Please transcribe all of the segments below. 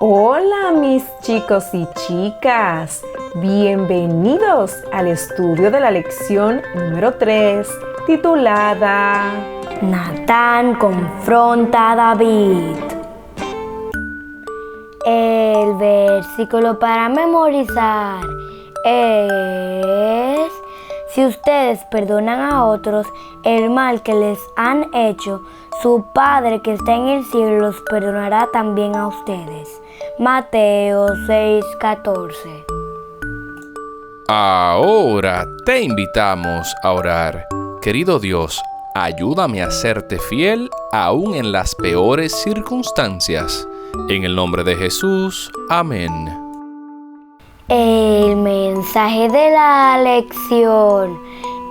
Hola mis chicos y chicas, bienvenidos al estudio de la lección número 3 titulada Natán confronta a David. El versículo para memorizar es: si ustedes perdonan a otros el mal que les han hecho, su Padre que está en el cielo los perdonará también a ustedes. Mateo 6:14. Ahora te invitamos a orar. Querido Dios, ayúdame a serte fiel aún en las peores circunstancias. En el nombre de Jesús, amén. El mensaje de la lección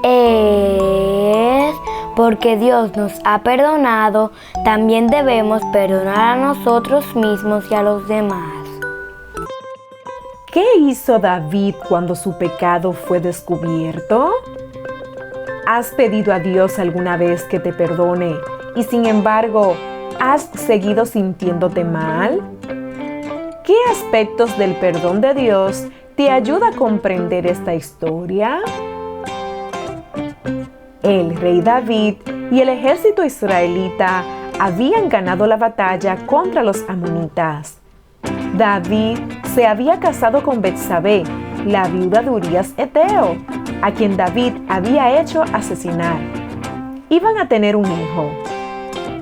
es: porque Dios nos ha perdonado, también debemos perdonar a nosotros mismos y a los demás. ¿Qué hizo David cuando su pecado fue descubierto? ¿Has pedido a Dios alguna vez que te perdone y sin embargo has seguido sintiéndote mal? ¿Qué aspectos del perdón de Dios te ayuda a comprender esta historia? El rey David y el ejército israelita habían ganado la batalla contra los amonitas. David se había casado con Betsabé, la viuda de Urías Eteo, a quien David había hecho asesinar. Iban a tener un hijo.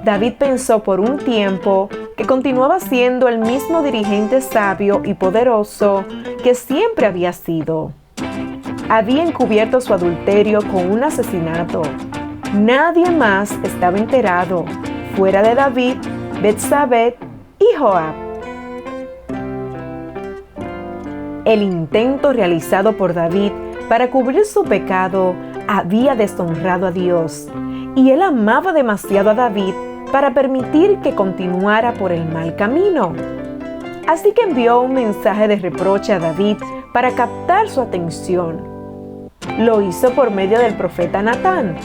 David pensó por un tiempo que continuaba siendo el mismo dirigente sabio y poderoso que siempre había sido. Había encubierto su adulterio con un asesinato. Nadie más estaba enterado, fuera de David, Betsabé y Joab. El intento realizado por David para cubrir su pecado había deshonrado a Dios, y él amaba demasiado a David para permitir que continuara por el mal camino. Así que envió un mensaje de reproche a David para captar su atención. Lo hizo por medio del profeta Natán.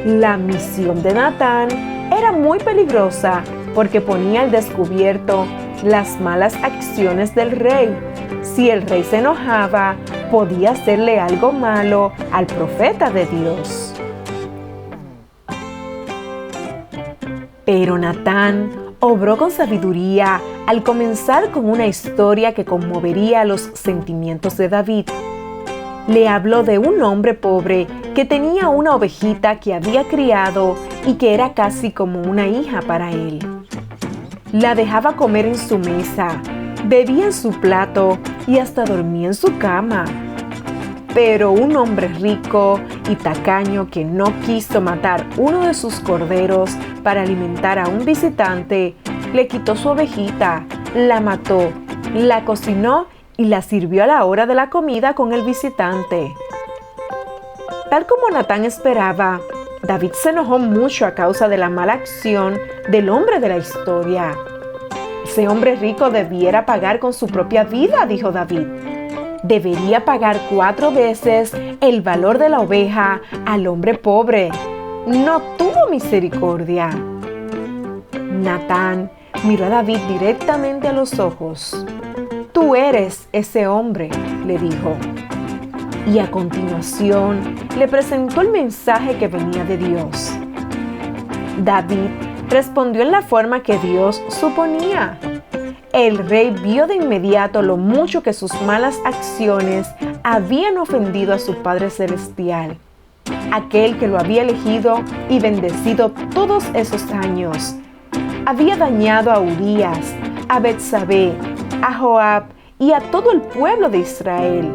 La misión de Natán era muy peligrosa porque ponía al descubierto las malas acciones del rey. Si el rey se enojaba, podía hacerle algo malo al profeta de Dios. Pero Natán obró con sabiduría al comenzar con una historia que conmovería los sentimientos de David. Le habló de un hombre pobre que tenía una ovejita que había criado y que era casi como una hija para él. La dejaba comer en su mesa, bebía en su plato y hasta dormía en su cama. Pero un hombre rico y tacaño que no quiso matar uno de sus corderos para alimentar a un visitante, le quitó su ovejita, la mató, la cocinó y la sirvió a la hora de la comida con el visitante. Tal como Natán esperaba, David se enojó mucho a causa de la mala acción del hombre de la historia. Ese hombre rico debiera pagar con su propia vida, dijo David. Debería pagar 4 veces el valor de la oveja al hombre pobre. No tuvo misericordia. Natán miró a David directamente a los ojos. Tú eres ese hombre, le dijo. Y a continuación le presentó el mensaje que venía de Dios. David respondió en la forma que Dios suponía. El rey vio de inmediato lo mucho que sus malas acciones habían ofendido a su Padre Celestial, aquel que lo había elegido y bendecido todos esos años. Había dañado a Urías, a Betsabé, a Joab y a todo el pueblo de Israel.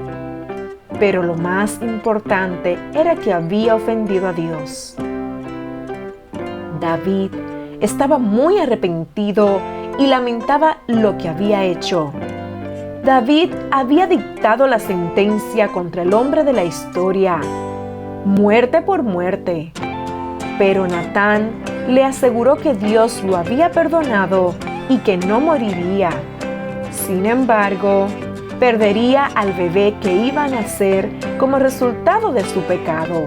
Pero lo más importante era que había ofendido a Dios. David estaba muy arrepentido y lamentaba lo que había hecho. David había dictado la sentencia contra el hombre de la historia, muerte por muerte. Pero Natán le aseguró que Dios lo había perdonado y que no moriría. Sin embargo, perdería al bebé que iba a nacer como resultado de su pecado.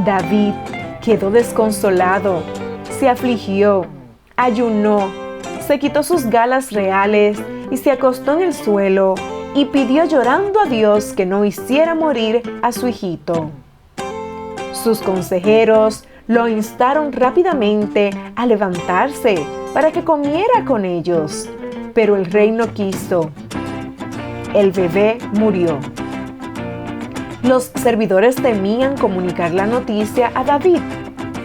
David quedó desconsolado, se afligió, ayunó se quitó sus galas reales y se acostó en el suelo y pidió llorando a Dios que no hiciera morir a su hijito. Sus consejeros lo instaron rápidamente a levantarse para que comiera con ellos, pero el rey no quiso. El bebé murió. Los servidores temían comunicar la noticia a David.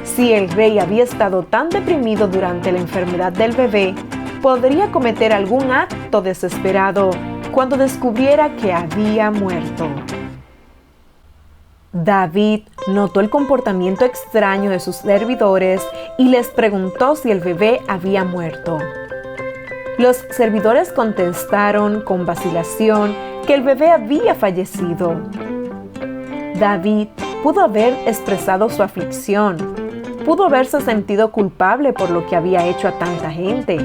Si el rey había estado tan deprimido durante la enfermedad del bebé, podría cometer algún acto desesperado cuando descubriera que había muerto. David notó el comportamiento extraño de sus servidores y les preguntó si el bebé había muerto. Los servidores contestaron con vacilación que el bebé había fallecido. David pudo haber expresado su aflicción, pudo haberse sentido culpable por lo que había hecho a tanta gente,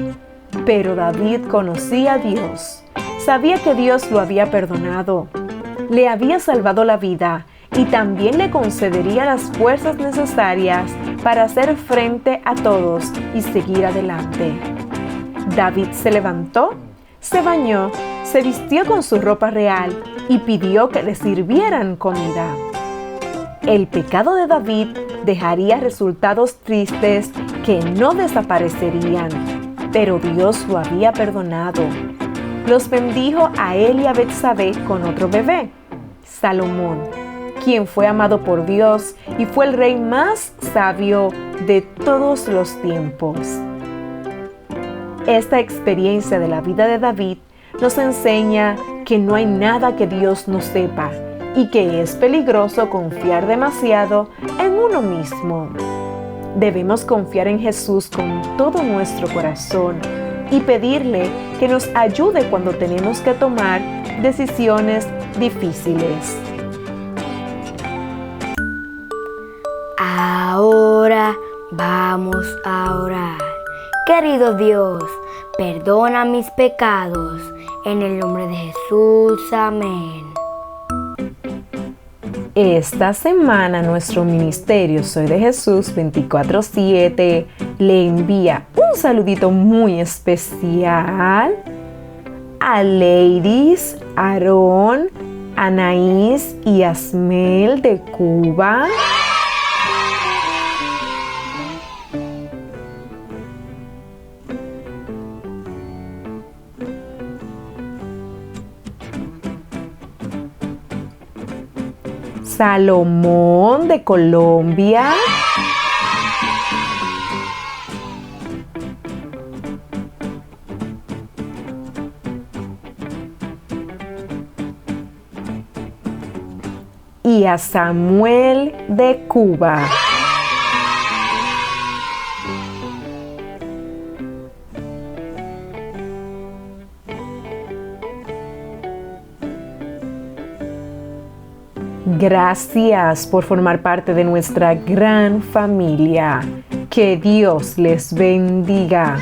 pero David conocía a Dios, sabía que Dios lo había perdonado, le había salvado la vida y también le concedería las fuerzas necesarias para hacer frente a todos y seguir adelante. David se levantó, se bañó, se vistió con su ropa real y pidió que le sirvieran comida. El pecado de David dejaría resultados tristes que no desaparecerían, pero Dios lo había perdonado. Los bendijo a él y a Betsabé con otro bebé, Salomón, quien fue amado por Dios y fue el rey más sabio de todos los tiempos. Esta experiencia de la vida de David nos enseña que no hay nada que Dios no sepa y que es peligroso confiar demasiado en uno mismo. Debemos confiar en Jesús con todo nuestro corazón y pedirle que nos ayude cuando tenemos que tomar decisiones difíciles. Ahora vamos a orar. Querido Dios, perdona mis pecados. En el nombre de Jesús, amén. Esta semana nuestro ministerio Soy de Jesús 24/7 le envía un saludito muy especial a Ladies, Aarón, Anaís y Asmel de Cuba. Salomón de Colombia. Y a Samuel de Cuba. Gracias por formar parte de nuestra gran familia. Que Dios les bendiga.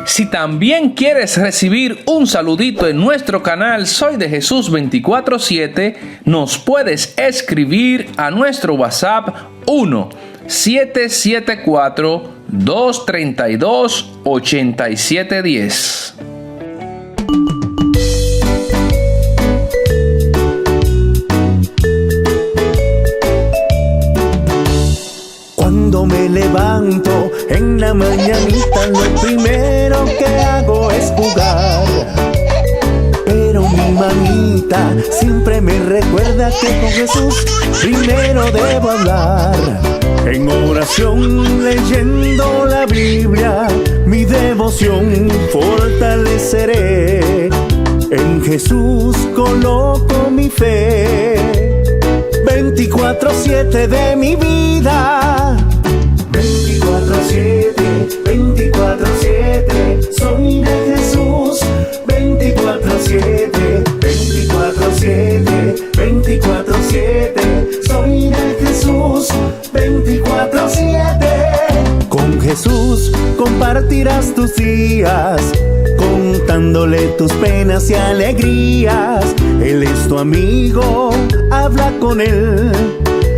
Si también quieres recibir un saludito en nuestro canal Soy de Jesús 24/7, nos puedes escribir a nuestro WhatsApp 1-774-232-8710. Cuando me levanto en la mañanita, lo primero que hago es jugar. Pero mi mamita siempre me recuerda que con Jesús primero debo hablar. En oración leyendo la Biblia, mi devoción fortaleceré. En Jesús coloco mi fe. 24/7 de mi vida. 24/7, 24/7, soy de Jesús. 24/7, 24/7, 24/7, soy de Jesús. 24/7. Con Jesús compartirás tus días, contándole tus penas y alegrías. Él es tu amigo, habla con él,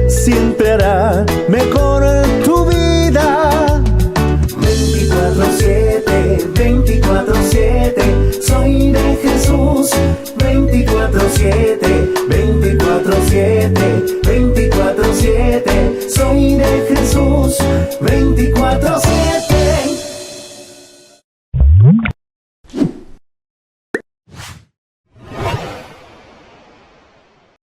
siempre hará mejor tu vida. 24/7. Soy de Jesús 24/7.